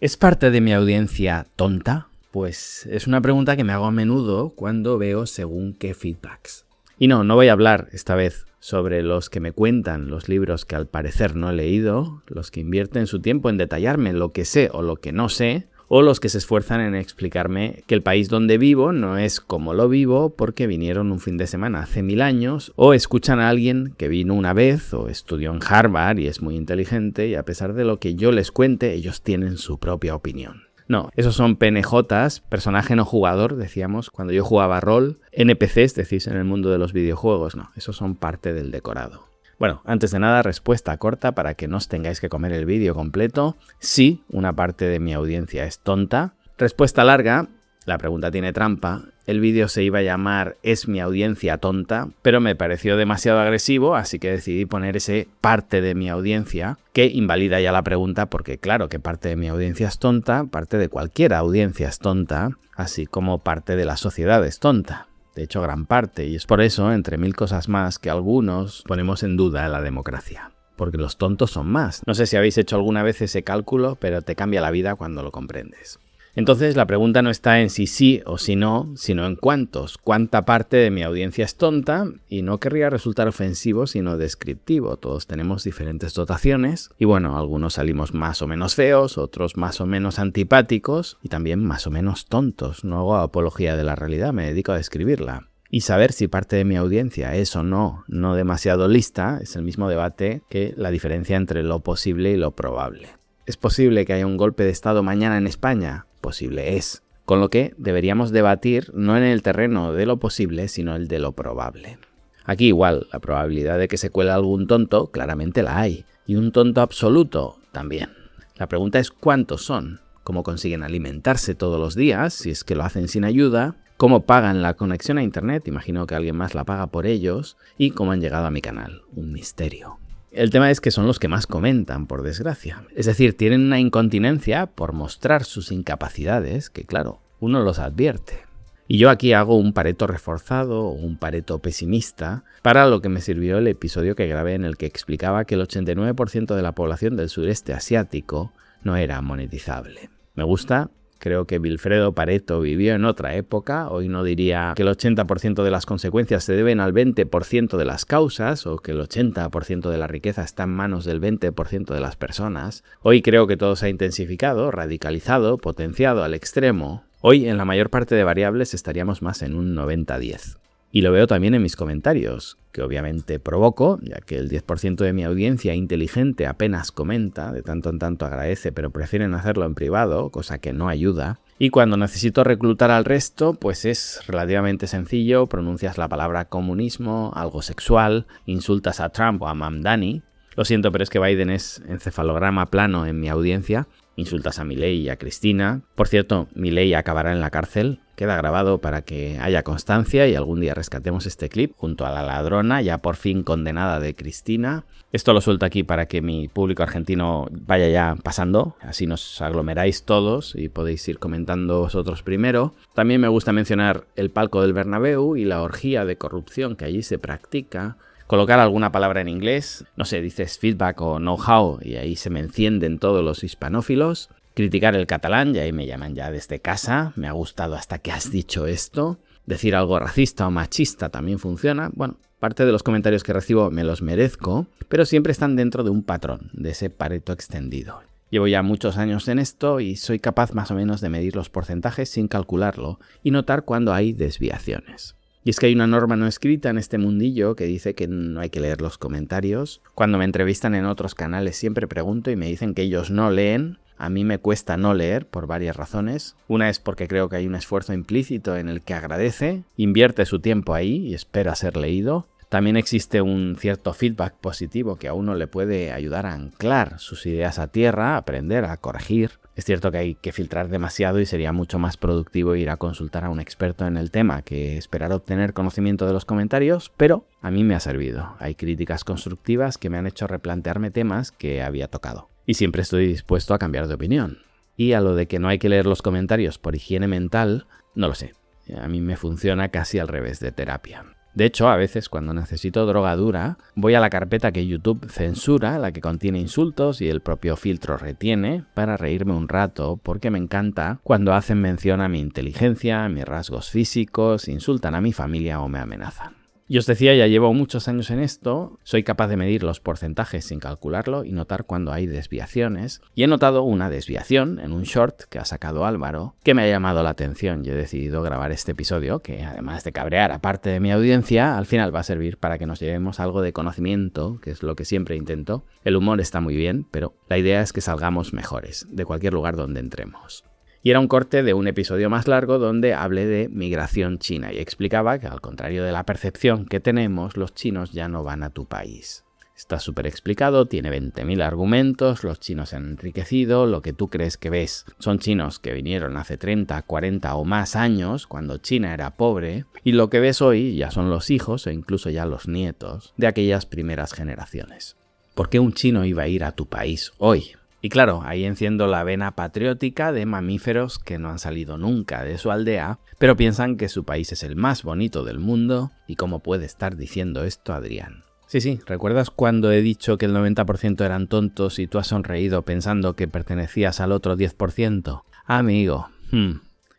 ¿Es parte de mi audiencia tonta? Pues es una pregunta que me hago a menudo cuando veo según qué feedbacks. Y no voy a hablar esta vez sobre los que me cuentan los libros que al parecer no he leído, los que invierten su tiempo en detallarme lo que sé o lo que no sé, o los que se esfuerzan en explicarme que el país donde vivo no es como lo vivo porque vinieron un fin de semana hace 1000 años, o escuchan a alguien que vino una vez o estudió en Harvard y es muy inteligente y a pesar de lo que yo les cuente, ellos tienen su propia opinión. No, esos son PNJs, personaje no jugador, decíamos, cuando yo jugaba rol, NPCs, decís en el mundo de los videojuegos, no, esos son parte del decorado. Bueno, antes de nada, respuesta corta para que no os tengáis que comer el vídeo completo. Sí, una parte de mi audiencia es tonta. Respuesta larga, la pregunta tiene trampa. El vídeo se iba a llamar ¿Es mi audiencia tonta? Pero me pareció demasiado agresivo, así que decidí poner ese parte de mi audiencia, que invalida ya la pregunta porque claro que parte de mi audiencia es tonta, parte de cualquier audiencia es tonta, así como parte de la sociedad es tonta. De hecho, gran parte, y es por eso, entre mil cosas más, que algunos ponemos en duda la democracia. Porque los tontos son más. No sé si habéis hecho alguna vez ese cálculo, pero te cambia la vida cuando lo comprendes. Entonces, la pregunta no está en si sí o si no, sino en cuántos. Cuánta parte de mi audiencia es tonta, y no querría resultar ofensivo, sino descriptivo. Todos tenemos diferentes dotaciones, y bueno, algunos salimos más o menos feos, otros más o menos antipáticos, y también más o menos tontos. No hago apología de la realidad, me dedico a describirla. Y saber si parte de mi audiencia es o no demasiado lista, es el mismo debate que la diferencia entre lo posible y lo probable. ¿Es posible que haya un golpe de Estado mañana en España? Posible es. Con lo que deberíamos debatir no en el terreno de lo posible, sino el de lo probable. Aquí igual, la probabilidad de que se cuele algún tonto, claramente la hay. Y un tonto absoluto, también. La pregunta es ¿cuántos son? ¿Cómo consiguen alimentarse todos los días, si es que lo hacen sin ayuda? ¿Cómo pagan la conexión a internet? Imagino que alguien más la paga por ellos. ¿Y cómo han llegado a mi canal? Un misterio. El tema es que son los que más comentan, por desgracia. Es decir, tienen una incontinencia por mostrar sus incapacidades, que claro, uno los advierte. Y yo aquí hago un Pareto reforzado o un Pareto pesimista para lo que me sirvió el episodio que grabé en el que explicaba que el 89% de la población del sureste asiático no era monetizable. Me gusta. Creo que Vilfredo Pareto vivió en otra época. Hoy no diría que el 80% de las consecuencias se deben al 20% de las causas o que el 80% de la riqueza está en manos del 20% de las personas. Hoy creo que todo se ha intensificado, radicalizado, potenciado al extremo. Hoy en la mayor parte de variables estaríamos más en un 90-10. Y lo veo también en mis comentarios, que obviamente provoco, ya que el 10% de mi audiencia inteligente apenas comenta, de tanto en tanto agradece, pero prefieren hacerlo en privado, cosa que no ayuda. Y cuando necesito reclutar al resto, pues es relativamente sencillo, pronuncias la palabra comunismo, algo sexual, insultas a Trump o a Mamdani. Lo siento, pero es que Biden es encefalograma plano en mi audiencia. Insultas a Milei y a Cristina. Por cierto, Milei acabará en la cárcel. Queda grabado para que haya constancia y algún día rescatemos este clip junto a la ladrona ya por fin condenada de Cristina. Esto lo suelto aquí para que mi público argentino vaya ya pasando. Así nos aglomeráis todos y podéis ir comentando vosotros primero. También me gusta mencionar el palco del Bernabéu y la orgía de corrupción que allí se practica. Colocar alguna palabra en inglés, no sé, dices feedback o know-how y ahí se me encienden todos los hispanófilos. Criticar el catalán, y ahí me llaman ya desde casa, me ha gustado hasta que has dicho esto. Decir algo racista o machista también funciona. Bueno, parte de los comentarios que recibo me los merezco, pero siempre están dentro de un patrón, de ese Pareto extendido. Llevo ya muchos años en esto y soy capaz más o menos de medir los porcentajes sin calcularlo y notar cuando hay desviaciones. Y es que hay una norma no escrita en este mundillo que dice que no hay que leer los comentarios. Cuando me entrevistan en otros canales siempre pregunto y me dicen que ellos no leen. A mí me cuesta no leer por varias razones. Una es porque creo que hay un esfuerzo implícito en el que agradece, invierte su tiempo ahí y espera ser leído. También existe un cierto feedback positivo que a uno le puede ayudar a anclar sus ideas a tierra, a aprender, a corregir. Es cierto que hay que filtrar demasiado y sería mucho más productivo ir a consultar a un experto en el tema que esperar obtener conocimiento de los comentarios, pero a mí me ha servido. Hay críticas constructivas que me han hecho replantearme temas que había tocado. Y siempre estoy dispuesto a cambiar de opinión. Y a lo de que no hay que leer los comentarios por higiene mental, no lo sé. A mí me funciona casi al revés de terapia. De hecho, a veces cuando necesito droga dura, voy a la carpeta que YouTube censura, la que contiene insultos y el propio filtro retiene, para reírme un rato, porque me encanta cuando hacen mención a mi inteligencia, a mis rasgos físicos, insultan a mi familia o me amenazan. Y os decía, ya llevo muchos años en esto, soy capaz de medir los porcentajes sin calcularlo y notar cuando hay desviaciones. Y he notado una desviación en un short que ha sacado Álvaro que me ha llamado la atención y he decidido grabar este episodio que, además de cabrear a parte de mi audiencia, al final va a servir para que nos llevemos algo de conocimiento, que es lo que siempre intento. El humor está muy bien, pero la idea es que salgamos mejores de cualquier lugar donde entremos. Y era un corte de un episodio más largo donde hablé de migración china y explicaba que, al contrario de la percepción que tenemos, los chinos ya no van a tu país. Está súper explicado, tiene 20.000 argumentos, los chinos se han enriquecido, lo que tú crees que ves son chinos que vinieron hace 30, 40 o más años, cuando China era pobre, y lo que ves hoy ya son los hijos o incluso ya los nietos de aquellas primeras generaciones. ¿Por qué un chino iba a ir a tu país hoy? Y claro, ahí enciendo la vena patriótica de mamíferos que no han salido nunca de su aldea, pero piensan que su país es el más bonito del mundo. ¿Y cómo puede estar diciendo esto, Adrián? Sí, ¿recuerdas cuando he dicho que el 90% eran tontos y tú has sonreído pensando que pertenecías al otro 10%? Amigo,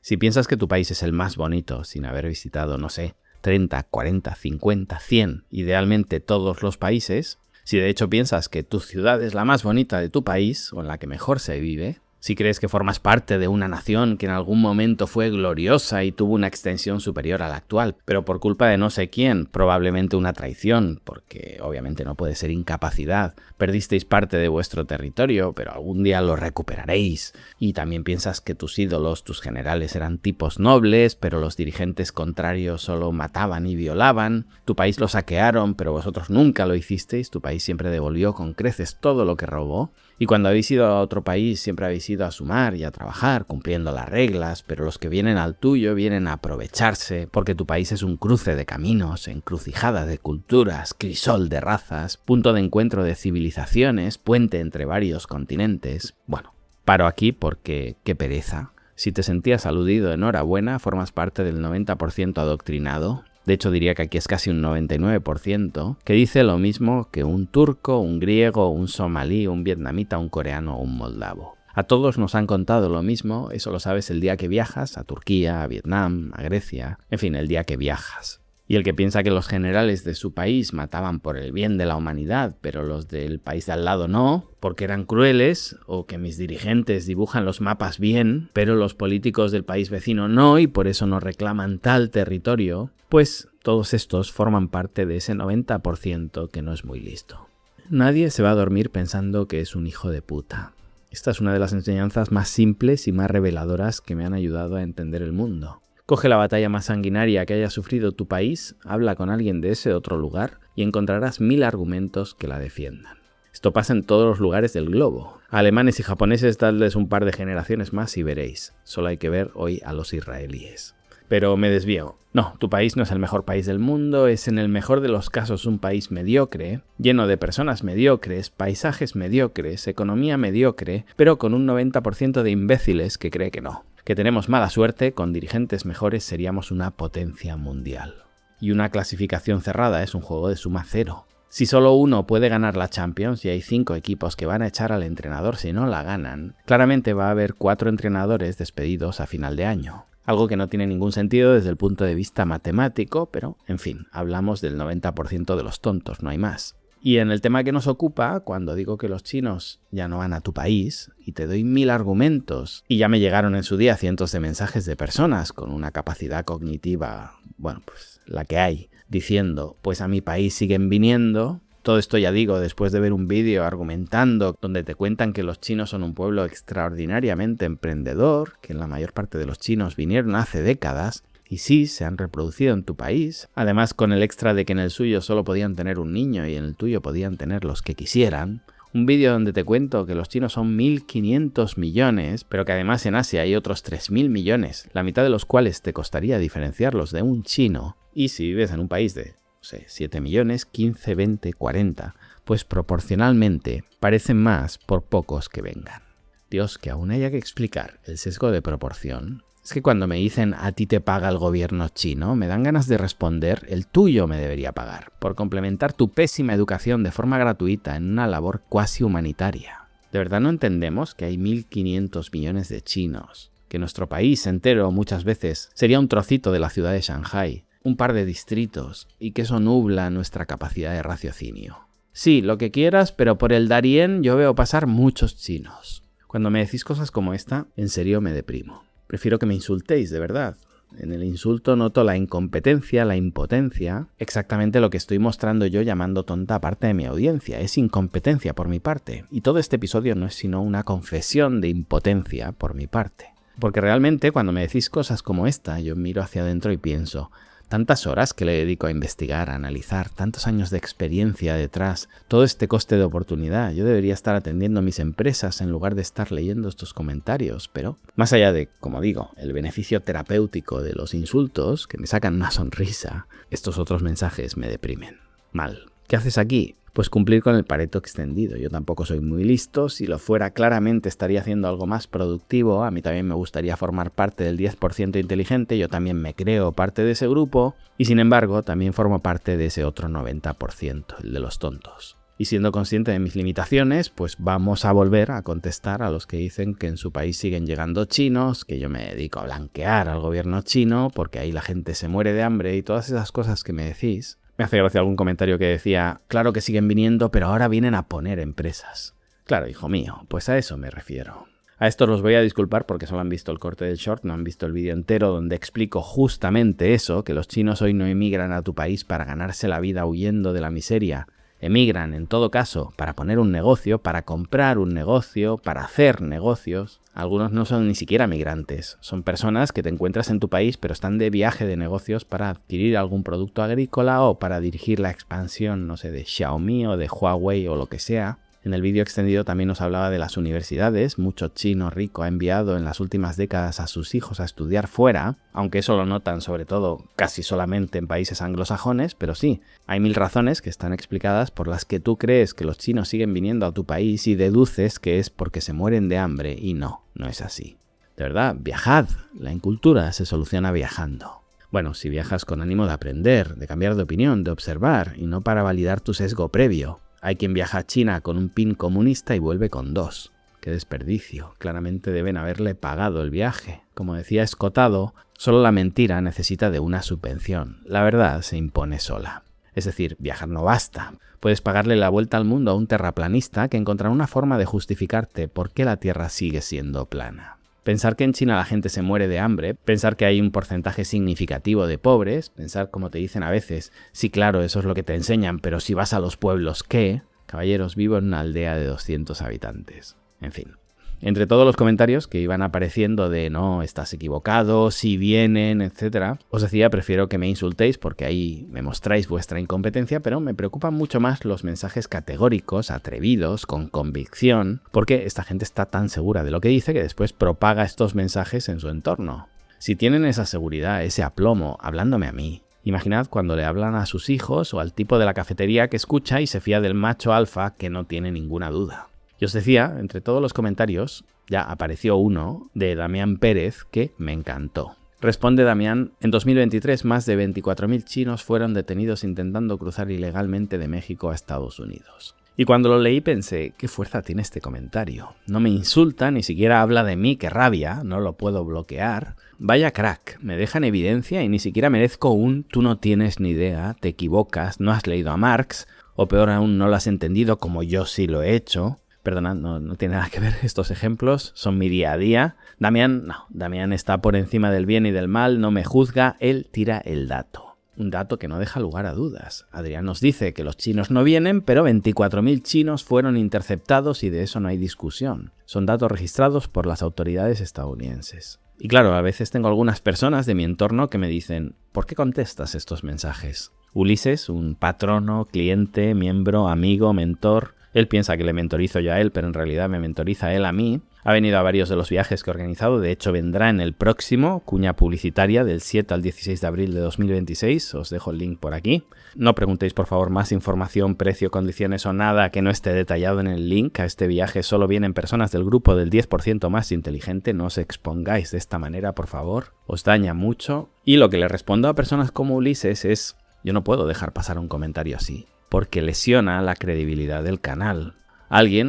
si piensas que tu país es el más bonito sin haber visitado, no sé, 30, 40, 50, 100, idealmente todos los países. Si de hecho piensas que tu ciudad es la más bonita de tu país o en la que mejor se vive, si crees que formas parte de una nación que en algún momento fue gloriosa y tuvo una extensión superior a la actual, pero por culpa de no sé quién, probablemente una traición, porque obviamente no puede ser incapacidad, perdisteis parte de vuestro territorio, pero algún día lo recuperaréis, y también piensas que tus ídolos, tus generales eran tipos nobles, pero los dirigentes contrarios solo mataban y violaban, tu país lo saquearon, pero vosotros nunca lo hicisteis, tu país siempre devolvió con creces todo lo que robó, y cuando habéis ido a otro país siempre habéis ido a sumar y a trabajar, cumpliendo las reglas, pero los que vienen al tuyo vienen a aprovecharse, porque tu país es un cruce de caminos, encrucijada de culturas, crisol de razas, punto de encuentro de civilizaciones, puente entre varios continentes. Bueno, paro aquí porque qué pereza. Si te sentías aludido, enhorabuena, formas parte del 90% adoctrinado. De hecho, diría que aquí es casi un 99%, que dice lo mismo que un turco, un griego, un somalí, un vietnamita, un coreano o un moldavo. A todos nos han contado lo mismo, eso lo sabes el día que viajas a Turquía, a Vietnam, a Grecia, en fin, el día que viajas. Y el que piensa que los generales de su país mataban por el bien de la humanidad, pero los del país de al lado no, porque eran crueles, o que mis dirigentes dibujan los mapas bien, pero los políticos del país vecino no, y por eso no reclaman tal territorio, pues todos estos forman parte de ese 90% que no es muy listo. Nadie se va a dormir pensando que es un hijo de puta. Esta es una de las enseñanzas más simples y más reveladoras que me han ayudado a entender el mundo. Coge la batalla más sanguinaria que haya sufrido tu país, habla con alguien de ese otro lugar y encontrarás 1000 argumentos que la defiendan. Esto pasa en todos los lugares del globo. A alemanes y japoneses dadles un par de generaciones más y veréis. Solo hay que ver hoy a los israelíes. Pero me desvío. No, tu país no es el mejor país del mundo, es en el mejor de los casos un país mediocre, lleno de personas mediocres, paisajes mediocres, economía mediocre, pero con un 90% de imbéciles que cree que no. Que tenemos mala suerte, con dirigentes mejores seríamos una potencia mundial. Y una clasificación cerrada es un juego de suma cero. Si solo uno puede ganar la Champions y hay 5 equipos que van a echar al entrenador si no la ganan, claramente va a haber 4 entrenadores despedidos a final de año. Algo que no tiene ningún sentido desde el punto de vista matemático, pero, en fin, hablamos del 90% de los tontos, no hay más. Y en el tema que nos ocupa, cuando digo que los chinos ya no van a tu país, y te doy 1000 argumentos, y ya me llegaron en su día cientos de mensajes de personas con una capacidad cognitiva, bueno, pues la que hay, diciendo, pues a mi país siguen viniendo. Todo esto ya digo, después de ver un vídeo argumentando donde te cuentan que los chinos son un pueblo extraordinariamente emprendedor, que la mayor parte de los chinos vinieron hace décadas, y sí, se han reproducido en tu país, además con el extra de que en el suyo solo podían tener un niño y en el tuyo podían tener los que quisieran. Un vídeo donde te cuento que los chinos son 1.500 millones, pero que además en Asia hay otros 3.000 millones, la mitad de los cuales te costaría diferenciarlos de un chino. Y si vives en un país de 7 millones, 15, 20, 40, pues proporcionalmente parecen más por pocos que vengan. Dios, que aún haya que explicar el sesgo de proporción. Es que cuando me dicen a ti te paga el gobierno chino, me dan ganas de responder el tuyo me debería pagar, por complementar tu pésima educación de forma gratuita en una labor cuasi humanitaria. ¿De verdad no entendemos que hay 1.500 millones de chinos? Que nuestro país entero muchas veces sería un trocito de la ciudad de Shanghái, un par de distritos, y que eso nubla nuestra capacidad de raciocinio. Sí, lo que quieras, pero por el Darién yo veo pasar muchos chinos. Cuando me decís cosas como esta, en serio me deprimo. Prefiero que me insultéis, de verdad. En el insulto noto la incompetencia, la impotencia, exactamente lo que estoy mostrando yo llamando tonta a parte de mi audiencia. Es incompetencia por mi parte. Y todo este episodio no es sino una confesión de impotencia por mi parte. Porque realmente cuando me decís cosas como esta, yo miro hacia adentro y pienso, tantas horas que le dedico a investigar, a analizar, tantos años de experiencia detrás, todo este coste de oportunidad. Yo debería estar atendiendo a mis empresas en lugar de estar leyendo estos comentarios, pero más allá de, como digo, el beneficio terapéutico de los insultos, que me sacan una sonrisa, estos otros mensajes me deprimen. Mal. ¿Qué haces aquí? Pues cumplir con el Pareto extendido. Yo tampoco soy muy listo, si lo fuera claramente estaría haciendo algo más productivo, a mí también me gustaría formar parte del 10% inteligente, yo también me creo parte de ese grupo, y sin embargo también formo parte de ese otro 90%, el de los tontos. Y siendo consciente de mis limitaciones, pues vamos a volver a contestar a los que dicen que en su país siguen llegando chinos, que yo me dedico a blanquear al gobierno chino, porque ahí la gente se muere de hambre y todas esas cosas que me decís. Me hace gracia algún comentario que decía, claro que siguen viniendo, pero ahora vienen a poner empresas. Claro, hijo mío, pues a eso me refiero. A esto los voy a disculpar porque solo han visto el corte del short, no han visto el vídeo entero donde explico justamente eso, que los chinos hoy no emigran a tu país para ganarse la vida huyendo de la miseria. Emigran, en todo caso, para poner un negocio, para comprar un negocio, para hacer negocios. Algunos no son ni siquiera migrantes, son personas que te encuentras en tu país pero están de viaje de negocios para adquirir algún producto agrícola o para dirigir la expansión, no sé, de Xiaomi o de Huawei o lo que sea. En el vídeo extendido también nos hablaba de las universidades. Mucho chino rico ha enviado en las últimas décadas a sus hijos a estudiar fuera, aunque eso lo notan sobre todo casi solamente en países anglosajones, pero sí, hay 1000 razones que están explicadas por las que tú crees que los chinos siguen viniendo a tu país y deduces que es porque se mueren de hambre y no es así. De verdad, viajad, la incultura se soluciona viajando. Bueno, si viajas con ánimo de aprender, de cambiar de opinión, de observar y no para validar tu sesgo previo. Hay quien viaja a China con un pin comunista y vuelve con 2. ¡Qué desperdicio! Claramente deben haberle pagado el viaje. Como decía Escotado, solo la mentira necesita de una subvención. La verdad se impone sola. Es decir, viajar no basta. Puedes pagarle la vuelta al mundo a un terraplanista que encontrará una forma de justificarte por qué la Tierra sigue siendo plana. Pensar que en China la gente se muere de hambre, pensar que hay un porcentaje significativo de pobres, pensar como te dicen a veces, sí claro, eso es lo que te enseñan, pero si vas a los pueblos, ¿qué? Caballeros, vivo en una aldea de 200 habitantes. En fin. Entre todos los comentarios que iban apareciendo de no, estás equivocado, si vienen, etc., os decía, prefiero que me insultéis porque ahí me mostráis vuestra incompetencia, pero me preocupan mucho más los mensajes categóricos, atrevidos, con convicción, porque esta gente está tan segura de lo que dice que después propaga estos mensajes en su entorno. Si tienen esa seguridad, ese aplomo, hablándome a mí, imaginad cuando le hablan a sus hijos o al tipo de la cafetería que escucha y se fía del macho alfa que no tiene ninguna duda. Y os decía, entre todos los comentarios, ya apareció uno de Damián Pérez que me encantó. Responde Damián, en 2023 más de 24.000 chinos fueron detenidos intentando cruzar ilegalmente de México a Estados Unidos. Y cuando lo leí pensé, ¿qué fuerza tiene este comentario? No me insulta, ni siquiera habla de mí, qué rabia, no lo puedo bloquear. Vaya crack, me deja en evidencia y ni siquiera merezco un tú no tienes ni idea, te equivocas, no has leído a Marx, o peor aún no lo has entendido como yo sí lo he hecho. Perdona, no tiene nada que ver, estos ejemplos son mi día a día. Damián está por encima del bien y del mal, no me juzga, él tira el dato. Un dato que no deja lugar a dudas. Adrián nos dice que los chinos no vienen, pero 24.000 chinos fueron interceptados y de eso no hay discusión. Son datos registrados por las autoridades estadounidenses. Y claro, a veces tengo algunas personas de mi entorno que me dicen, ¿por qué contestas estos mensajes? Ulises, un patrono, cliente, miembro, amigo, mentor, Él piensa que le mentorizo yo a él, pero en realidad me mentoriza él a mí. Ha venido a varios de los viajes que he organizado, de hecho vendrá en el próximo, cuña publicitaria, del 7 al 16 de abril de 2026, os dejo el link por aquí. No preguntéis por favor más información, precio, condiciones o nada que no esté detallado en el link. A este viaje solo vienen personas del grupo del 10% más inteligente, no os expongáis de esta manera por favor, os daña mucho. Y lo que le respondo a personas como Ulises es, yo no puedo dejar pasar un comentario así, porque lesiona la credibilidad del canal.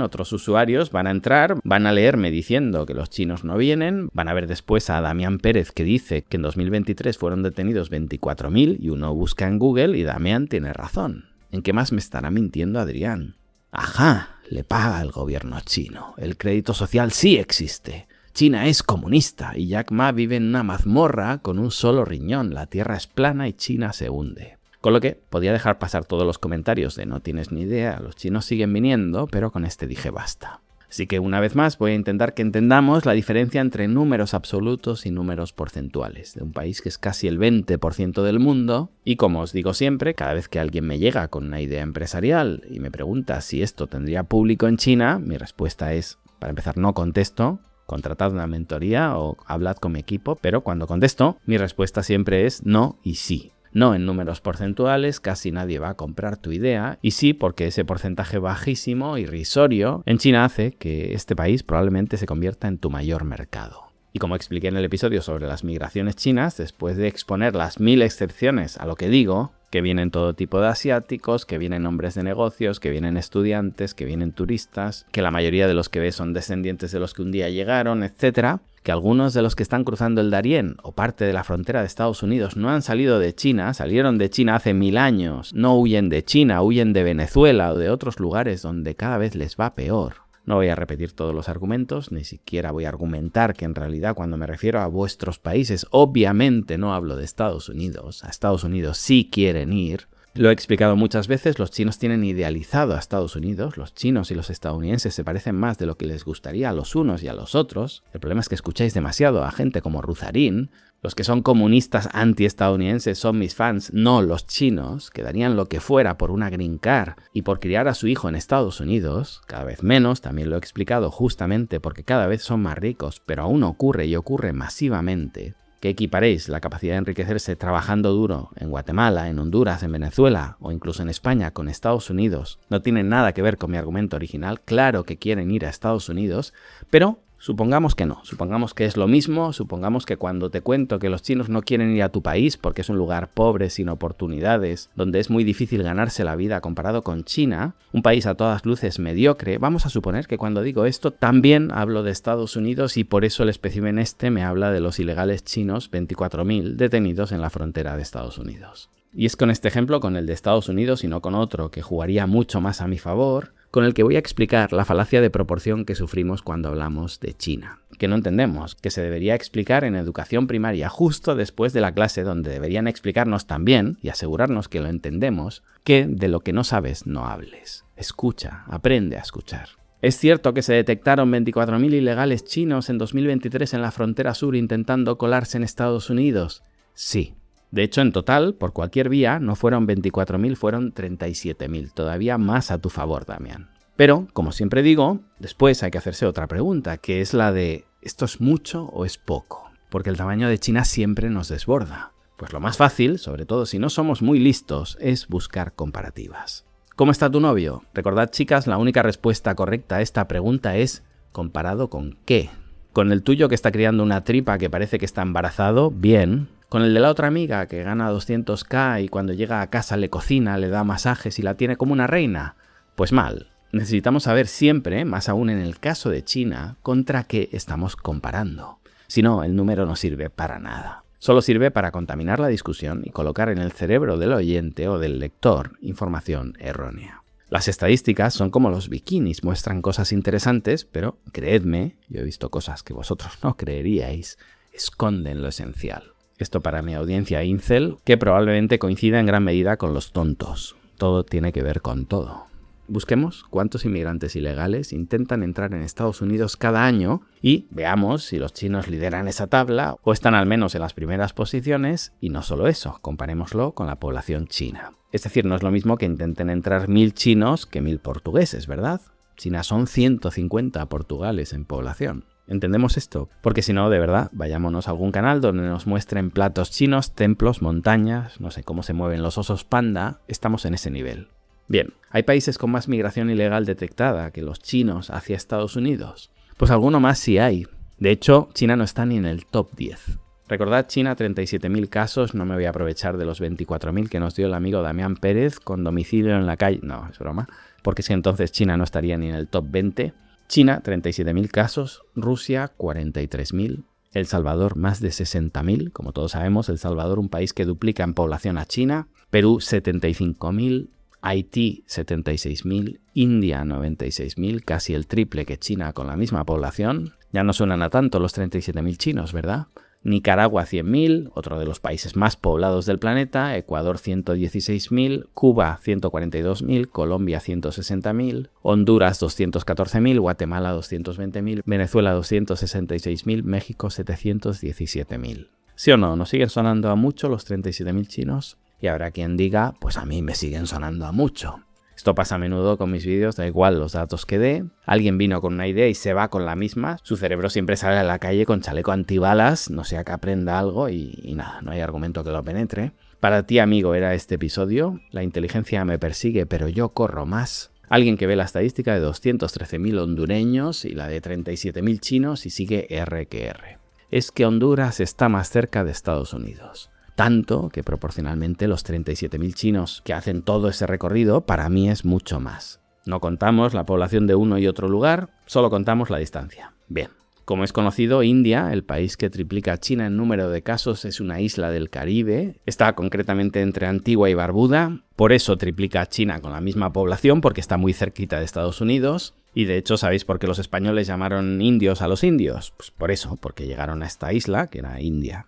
Otros usuarios van a entrar, van a leerme diciendo que los chinos no vienen, van a ver después a Damián Pérez que dice que en 2023 fueron detenidos 24.000 y uno busca en Google y Damián tiene razón. ¿En qué más me estará mintiendo Adrián? Ajá, le paga el gobierno chino. El crédito social sí existe. China es comunista y Jack Ma vive en una mazmorra con un solo riñón. La tierra es plana y China se hunde. Con lo que podía dejar pasar todos los comentarios de no tienes ni idea, los chinos siguen viniendo, pero con este dije basta. Así que una vez más voy a intentar que entendamos la diferencia entre números absolutos y números porcentuales de un país que es casi el 20% del mundo. Y como os digo siempre, cada vez que alguien me llega con una idea empresarial y me pregunta si esto tendría público en China, mi respuesta es, para empezar, no contesto. Contratad una mentoría o hablad con mi equipo, pero cuando contesto, mi respuesta siempre es no y sí. No en números porcentuales, casi nadie va a comprar tu idea, y sí porque ese porcentaje bajísimo, irrisorio, en China hace que este país probablemente se convierta en tu mayor mercado. Y como expliqué en el episodio sobre las migraciones chinas, después de exponer las 1000 excepciones a lo que digo, que vienen todo tipo de asiáticos, que vienen hombres de negocios, que vienen estudiantes, que vienen turistas, que la mayoría de los que ves son descendientes de los que un día llegaron, etc., que algunos de los que están cruzando el Darién o parte de la frontera de Estados Unidos no han salido de China, salieron de China hace 1000 años, no huyen de China, huyen de Venezuela o de otros lugares donde cada vez les va peor. No voy a repetir todos los argumentos, ni siquiera voy a argumentar que en realidad cuando me refiero a vuestros países, obviamente no hablo de Estados Unidos. A Estados Unidos sí quieren ir. Lo he explicado muchas veces, los chinos tienen idealizado a Estados Unidos, los chinos y los estadounidenses se parecen más de lo que les gustaría a los unos y a los otros. El problema es que escucháis demasiado a gente como Ruzarín. Los que son comunistas anti-estadounidenses son mis fans, no los chinos, que darían lo que fuera por una green card y por criar a su hijo en Estados Unidos, cada vez menos, también lo he explicado justamente porque cada vez son más ricos, pero aún ocurre y ocurre masivamente. Que equiparéis la capacidad de enriquecerse trabajando duro en Guatemala, en Honduras, en Venezuela o incluso en España con Estados Unidos no tiene nada que ver con mi argumento original. Claro que quieren ir a Estados Unidos, pero supongamos que no, supongamos que es lo mismo, supongamos que cuando te cuento que los chinos no quieren ir a tu país porque es un lugar pobre, sin oportunidades, donde es muy difícil ganarse la vida comparado con China, un país a todas luces mediocre, vamos a suponer que cuando digo esto también hablo de Estados Unidos y por eso el espécimen este me habla de los ilegales chinos, 24.000 detenidos en la frontera de Estados Unidos. Y es con este ejemplo, con el de Estados Unidos y no con otro que jugaría mucho más a mi favor, con el que voy a explicar la falacia de proporción que sufrimos cuando hablamos de China, que no entendemos, que se debería explicar en educación primaria justo después de la clase donde deberían explicarnos también, y asegurarnos que lo entendemos, que de lo que no sabes no hables. Escucha, aprende a escuchar. ¿Es cierto que se detectaron 24.000 ilegales chinos en 2023 en la frontera sur intentando colarse en Estados Unidos? Sí. De hecho, en total, por cualquier vía, no fueron 24.000, fueron 37.000. Todavía más a tu favor, Damián. Pero, como siempre digo, después hay que hacerse otra pregunta, que es la de ¿esto es mucho o es poco? Porque el tamaño de China siempre nos desborda. Pues lo más fácil, sobre todo si no somos muy listos, es buscar comparativas. ¿Cómo está tu novio? Recordad, chicas, la única respuesta correcta a esta pregunta es ¿comparado con qué? ¿Con el tuyo que está criando una tripa que parece que está embarazado? Bien. ¿Con el de la otra amiga que gana 200.000 y cuando llega a casa le cocina, le da masajes y la tiene como una reina? Pues mal. Necesitamos saber siempre, más aún en el caso de China, contra qué estamos comparando. Si no, el número no sirve para nada. Solo sirve para contaminar la discusión y colocar en el cerebro del oyente o del lector información errónea. Las estadísticas son como los bikinis, muestran cosas interesantes, pero creedme, yo he visto cosas que vosotros no creeríais, esconden lo esencial. Esto para mi audiencia incel, que probablemente coincida en gran medida con los tontos. Todo tiene que ver con todo. Busquemos cuántos inmigrantes ilegales intentan entrar en Estados Unidos cada año Y veamos si los chinos lideran esa tabla o están al menos en las primeras posiciones, y no solo eso, comparémoslo con la población china. Es decir, no es lo mismo que intenten entrar 1000 chinos que 1000 portugueses, ¿verdad? China son 150 portugales en población. ¿Entendemos esto? Porque si no, de verdad, vayámonos a algún canal donde nos muestren platos chinos, templos, montañas, no sé cómo se mueven los osos panda, estamos en ese nivel. Bien, ¿hay países con más migración ilegal detectada que los chinos hacia Estados Unidos? Pues alguno más sí hay. De hecho, China no está ni en el top 10. Recordad, China, 37.000 casos, no me voy a aprovechar de los 24.000 que nos dio el amigo Damián Pérez con domicilio en la calle. No, es broma, porque si entonces China no estaría ni en el top 20. China, 37.000 casos, Rusia, 43.000, El Salvador, más de 60.000, como todos sabemos, El Salvador, un país que duplica en población a China, Perú, 75.000, Haití, 76.000, India, 96.000, casi el triple que China con la misma población. Ya no suenan a tanto los 37.000 chinos, ¿verdad? Nicaragua, 100.000, otro de los países más poblados del planeta, Ecuador, 116.000, Cuba, 142.000, Colombia, 160.000, Honduras, 214.000, Guatemala, 220.000, Venezuela, 266.000, México, 717.000. ¿Sí o no? ¿Nos siguen sonando a mucho los 37.000 chinos? Y habrá quien diga, pues a mí me siguen sonando a mucho. Esto pasa a menudo con mis vídeos, da igual los datos que dé. Alguien vino con una idea y se va con la misma. Su cerebro siempre sale a la calle con chaleco antibalas, no sea que aprenda algo y nada, no hay argumento que lo penetre. Para ti, amigo, era este episodio. La inteligencia me persigue, pero yo corro más. Alguien que ve la estadística de 213.000 hondureños y la de 37.000 chinos y sigue R que R. Es que Honduras está más cerca de Estados Unidos. Tanto que proporcionalmente los 37.000 chinos que hacen todo ese recorrido para mí es mucho más. No contamos la población de uno y otro lugar, solo contamos la distancia. Bien, como es conocido, India, el país que triplica a China en número de casos, es una isla del Caribe. Está concretamente entre Antigua y Barbuda, por eso triplica a China con la misma población, porque está muy cerquita de Estados Unidos. Y de hecho, ¿sabéis por qué los españoles llamaron indios a los indios? Pues por eso, porque llegaron a esta isla, que era India.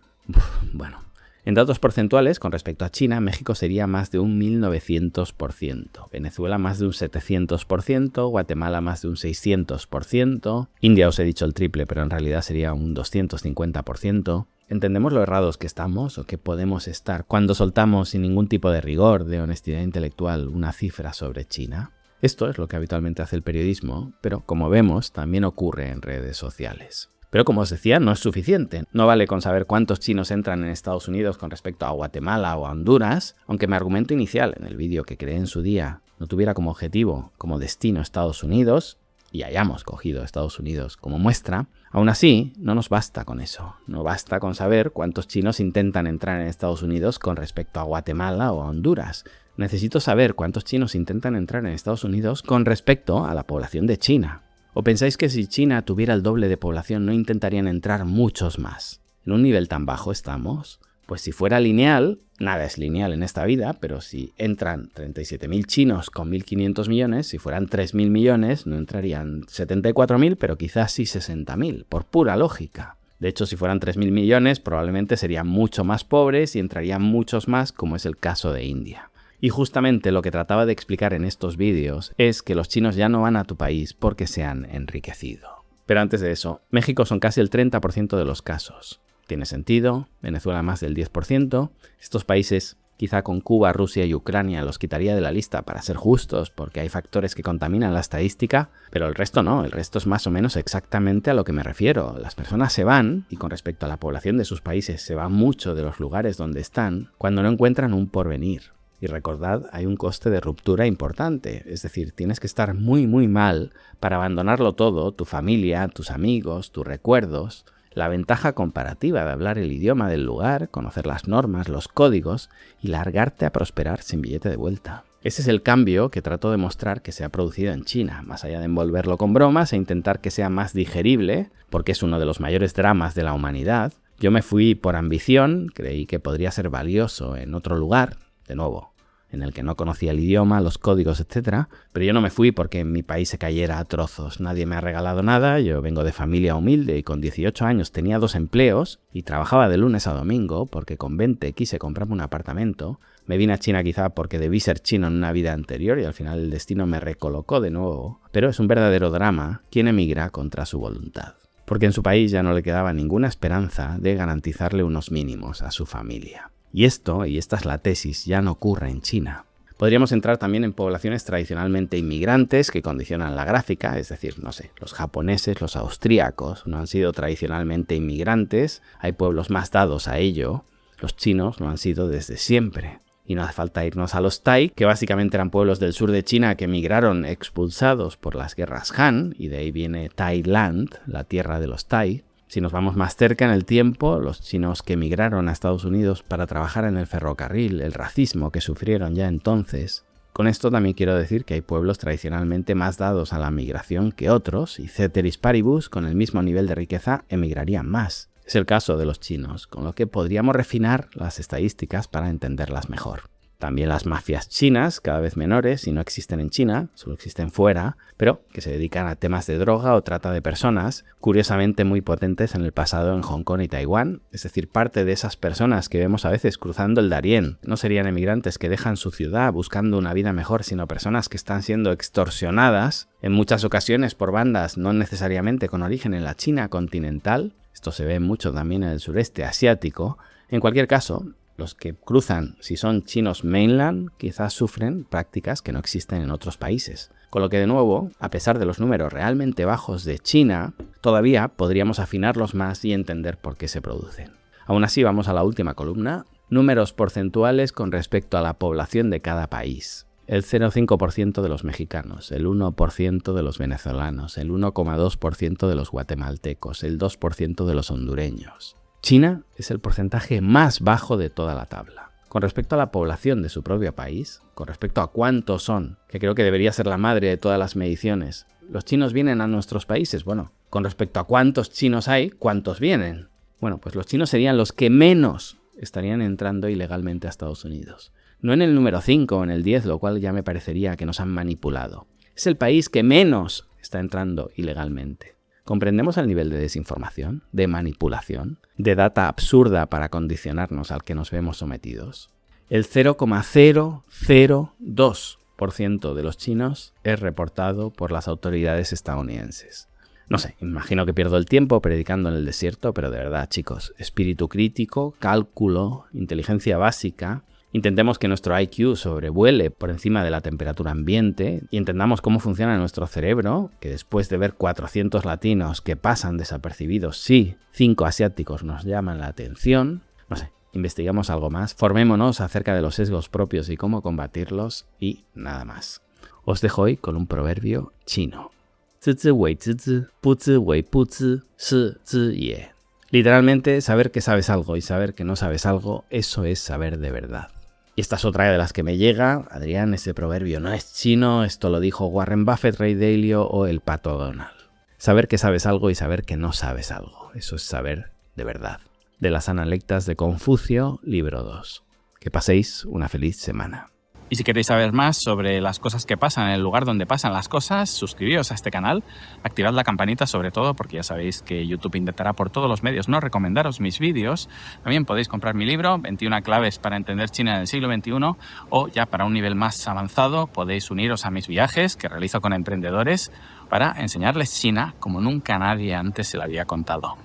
Bueno. En datos porcentuales, con respecto a China, México sería más de un 1900%, Venezuela más de un 700%, Guatemala más de un 600%, India os he dicho el triple, pero en realidad sería un 250%. ¿Entendemos lo errados que estamos o que podemos estar cuando soltamos sin ningún tipo de rigor, de honestidad intelectual, una cifra sobre China? Esto es lo que habitualmente hace el periodismo, pero como vemos, también ocurre en redes sociales. Pero como os decía, no es suficiente. No vale con saber cuántos chinos entran en Estados Unidos con respecto a Guatemala o a Honduras, aunque mi argumento inicial en el vídeo que creé en su día no tuviera como objetivo, como destino Estados Unidos, y hayamos cogido Estados Unidos como muestra, aún así no nos basta con eso. No basta con saber cuántos chinos intentan entrar en Estados Unidos con respecto a Guatemala o a Honduras. Necesito saber cuántos chinos intentan entrar en Estados Unidos con respecto a la población de China. ¿O pensáis que si China tuviera el doble de población no intentarían entrar muchos más? ¿En un nivel tan bajo estamos? Pues si fuera lineal, nada es lineal en esta vida, pero si entran 37.000 chinos con 1.500 millones, si fueran 3.000 millones, no entrarían 74.000, pero quizás sí 60.000, por pura lógica. De hecho, si fueran 3.000 millones, probablemente serían mucho más pobres y entrarían muchos más, como es el caso de India. Y justamente lo que trataba de explicar en estos vídeos es que los chinos ya no van a tu país porque se han enriquecido. Pero antes de eso, México son casi el 30% de los casos. Tiene sentido, Venezuela más del 10%. Estos países, quizá con Cuba, Rusia y Ucrania, los quitaría de la lista para ser justos, porque hay factores que contaminan la estadística, pero el resto no, el resto es más o menos exactamente a lo que me refiero. Las personas se van, y con respecto a la población de sus países se va mucho de los lugares donde están, cuando no encuentran un porvenir. Y recordad, hay un coste de ruptura importante, es decir, tienes que estar muy mal para abandonarlo todo, tu familia, tus amigos, tus recuerdos, la ventaja comparativa de hablar el idioma del lugar, conocer las normas, los códigos y largarte a prosperar sin billete de vuelta. Ese es el cambio que trato de mostrar que se ha producido en China, más allá de envolverlo con bromas e intentar que sea más digerible, porque es uno de los mayores dramas de la humanidad. Yo me fui por ambición, creí que podría ser valioso en otro lugar, de nuevo, en el que no conocía el idioma, los códigos, etc. Pero yo no me fui porque en mi país se cayera a trozos. Nadie me ha regalado nada, yo vengo de familia humilde y con 18 años tenía 2 empleos y trabajaba de lunes a domingo porque con 20 quise comprarme un apartamento. Me vine a China quizá porque debí ser chino en una vida anterior y al final el destino me recolocó de nuevo. Pero es un verdadero drama quien emigra contra su voluntad. porque en su país ya no le quedaba ninguna esperanza de garantizarle unos mínimos a su familia. Y esta es la tesis, ya no ocurre en China. Podríamos entrar también en poblaciones tradicionalmente inmigrantes que condicionan la gráfica, es decir, los japoneses, los austríacos no han sido tradicionalmente inmigrantes, hay pueblos más dados a ello, los chinos lo han sido desde siempre. Y no hace falta irnos a los Tai, que básicamente eran pueblos del sur de China que emigraron expulsados por las guerras Han, y de ahí viene Thailand, la tierra de los Tai. Si nos vamos más cerca en el tiempo, los chinos que emigraron a Estados Unidos para trabajar en el ferrocarril, el racismo que sufrieron ya entonces. Con esto también quiero decir que hay pueblos tradicionalmente más dados a la migración que otros, y ceteris paribus, con el mismo nivel de riqueza, emigrarían más. Es el caso de los chinos, con lo que podríamos refinar las estadísticas para entenderlas mejor. También las mafias chinas, cada vez menores y no existen en China, solo existen fuera, pero que se dedican a temas de droga o trata de personas, curiosamente muy potentes en el pasado en Hong Kong y Taiwán, es decir, parte de esas personas que vemos a veces cruzando el Darién. No serían emigrantes que dejan su ciudad buscando una vida mejor, sino personas que están siendo extorsionadas, en muchas ocasiones por bandas no necesariamente con origen en la China continental. Esto se ve mucho también en el sureste asiático. En cualquier caso, los que cruzan, si son chinos mainland, quizás sufren prácticas que no existen en otros países. Con lo que, de nuevo, a pesar de los números realmente bajos de China, todavía podríamos afinarlos más y entender por qué se producen. Aún así, vamos a la última columna. Números porcentuales con respecto a la población de cada país. El 0,5% de los mexicanos, el 1% de los venezolanos, el 1,2% de los guatemaltecos, el 2% de los hondureños. China es el porcentaje más bajo de toda la tabla. Con respecto a la población de su propio país, con respecto a cuántos son, que creo que debería ser la madre de todas las mediciones, ¿los chinos vienen a nuestros países? Bueno, con respecto a cuántos chinos hay, ¿cuántos vienen? Bueno, pues los chinos serían los que menos estarían entrando ilegalmente a Estados Unidos. No en el número 5 o en el 10, lo cual ya me parecería que nos han manipulado. Es el país que menos está entrando ilegalmente. ¿Comprendemos el nivel de desinformación, de manipulación, de data absurda para condicionarnos al que nos vemos sometidos? El 0,002% de los chinos es reportado por las autoridades estadounidenses. No sé, imagino que pierdo el tiempo predicando en el desierto, pero de verdad, chicos, espíritu crítico, cálculo, inteligencia básica. Intentemos que nuestro IQ sobrevuele por encima de la temperatura ambiente y entendamos cómo funciona nuestro cerebro, que después de ver 400 latinos que pasan desapercibidos, sí, 5 asiáticos nos llaman la atención. No sé, investigamos algo más, formémonos acerca de los sesgos propios y cómo combatirlos y nada más. Os dejo hoy con un proverbio chino. Literalmente, saber que sabes algo y saber que no sabes algo, eso es saber de verdad. Y esta es otra de las que me llega. Adrián, ese proverbio no es chino, esto lo dijo Warren Buffett, Ray Dalio o el Pato Donald. Saber que sabes algo y saber que no sabes algo, eso es saber de verdad. De las Analectas de Confucio, libro 2. Que paséis una feliz semana. Y si queréis saber más sobre las cosas que pasan en el lugar donde pasan las cosas, suscribíos a este canal, activad la campanita sobre todo, porque ya sabéis que YouTube intentará por todos los medios no recomendaros mis vídeos. También podéis comprar mi libro, 21 claves para entender China en el siglo XXI, o ya para un nivel más avanzado podéis uniros a mis viajes que realizo con emprendedores para enseñarles China como nunca nadie antes se la había contado.